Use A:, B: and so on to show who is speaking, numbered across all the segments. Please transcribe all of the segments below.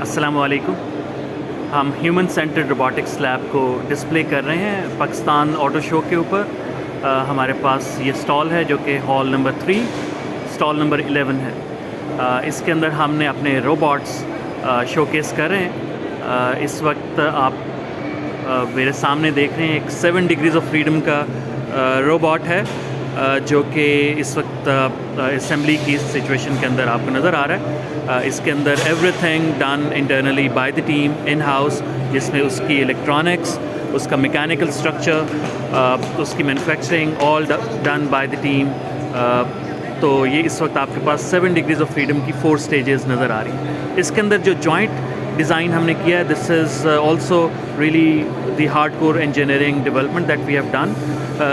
A: السلام علیکم. ہم ہیومن سینٹرڈ روبوٹکس لیب کو ڈسپلے کر رہے ہیں پاکستان آٹو شو کے اوپر. ہمارے پاس یہ اسٹال ہے جو کہ ہال نمبر 3 اسٹال نمبر 11 ہے. اس کے اندر ہم نے اپنے روبوٹس شو کیس کر رہے ہیں. اس وقت آپ میرے سامنے دیکھ رہے ہیں ایک 7 ڈگریز آف فریڈم کا روبوٹ ہے جو کہ اس وقت اسمبلی کی سچویشن کے اندر آپ کو نظر آ رہا ہے. اس کے اندر everything done internally by the team in house, جس میں اس کی الیکٹرانکس، اس کا میکینیکل اسٹرکچر، اس کی manufacturing all done by the team. تو یہ اس وقت آپ کے پاس 7 ڈگریز آف فریڈم کی 4 اسٹیجز نظر آ رہی ہیں. اس کے اندر جو جوائنٹ ڈیزائن ہم نے کیا ہے، this is also really the hard core engineering development that we have done,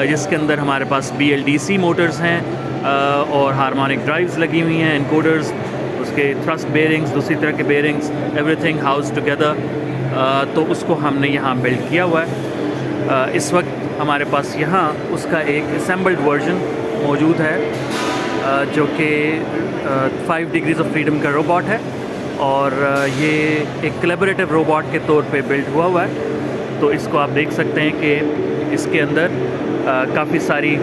A: جس کے اندر ہمارے پاس BLDC موٹرز ہیں اور ہارمونک ڈرائیوز لگی ہوئی ہیں، انکوڈرز، اس کے تھرسٹ بیئرنگز، دوسری طرح کے بیئرنگز، ایوری تھنگ ہاؤس ٹوگیدر. تو اس کو ہم نے یہاں بلڈ کیا ہوا ہے. اس وقت ہمارے پاس یہاں اس کا ایک اسمبلڈ ورژن موجود ہے جو کہ 5 ڈگریز آف فریڈم کا روبوٹ ہے، اور یہ ایک کولیبریٹو روبوٹ کے طور پہ بلڈ ہوا ہے. تو اس کو آپ دیکھ سکتے ہیں کہ اس کے اندر کافی ساری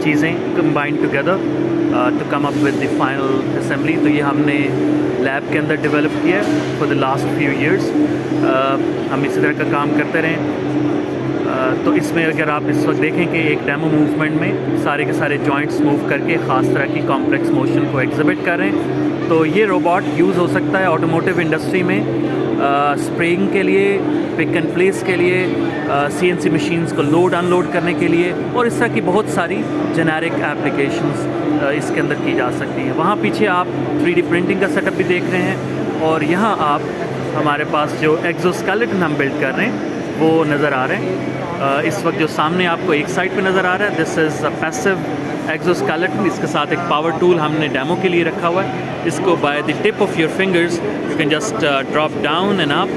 A: چیزیں combine together to come up with the final assembly. تو یہ ہم نے لیب کے اندر ڈیولپ کیا ہے for the last few years. ہم اسی طرح کا کام کرتے رہیں. تو اس میں اگر آپ اس وقت دیکھیں کہ ایک ڈیمو موومنٹ میں سارے کے سارے جوائنٹس موو کر کے خاص طرح کی کمپلیکس موشن کو ایگزبٹ کر رہے ہیں. تو یہ روبوٹ یوز ہو سکتا ہے آٹوموٹیو انڈسٹری میں، اسپریئنگ کے لیے، پک اینڈ پلیس کے لیے، CNC مشینز کو لوڈ ان لوڈ کرنے کے لیے، اور اس طرح کی بہت ساری جنیرک ایپلیکیشنز اس کے اندر کی جا سکتی ہیں. وہاں پیچھے آپ 3D پرنٹنگ کا سیٹ اپ بھی دیکھ رہے ہیں، اور یہاں آپ ہمارے پاس جو ایگزوسکیلیٹن ہم بلڈ کر رہے ہیں وہ نظر آ رہے ہیں. اس وقت جو سامنے آپ کو ایک سائڈ پہ نظر آ رہا ہے، دس از اے پیسو ایگزوسکیلیٹن. اس کے ساتھ ایک پاور ٹول ہم نے ڈیمو کے لیے رکھا ہوا ہے. اس کو by the tip of your fingers you can just drop down and up.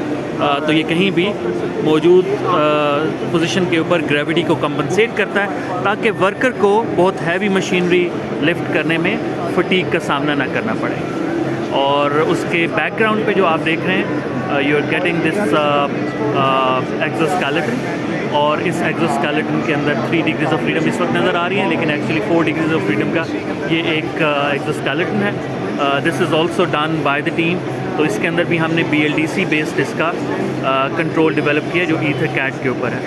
A: تو یہ کہیں بھی موجود پوزیشن کے اوپر گریوٹی کو کمپنسیٹ کرتا ہے تاکہ ورکر کو بہت ہیوی مشینری لفٹ کرنے میں فٹیگ کا سامنا نہ کرنا پڑے. اور اس کے بیک گراؤنڈ پہ جو آپ دیکھ رہے ہیں، یو آر گیٹنگ دس ایگزوسکیلیٹن. اور اس ایگزوسکیلیٹن کے اندر 3 ڈگریز آف فریڈم اس وقت نظر آ رہی ہیں، لیکن ایکچولی 4 ڈگریز آف فریڈم کا یہ ایک ایگزوسکیلیٹن ہے. This is also done by the team. تو اس کے اندر بھی ہم نے BLDC بیسڈ اس کا کنٹرول ڈیولپ کیا جو ایتھرکیٹ کے اوپر ہے.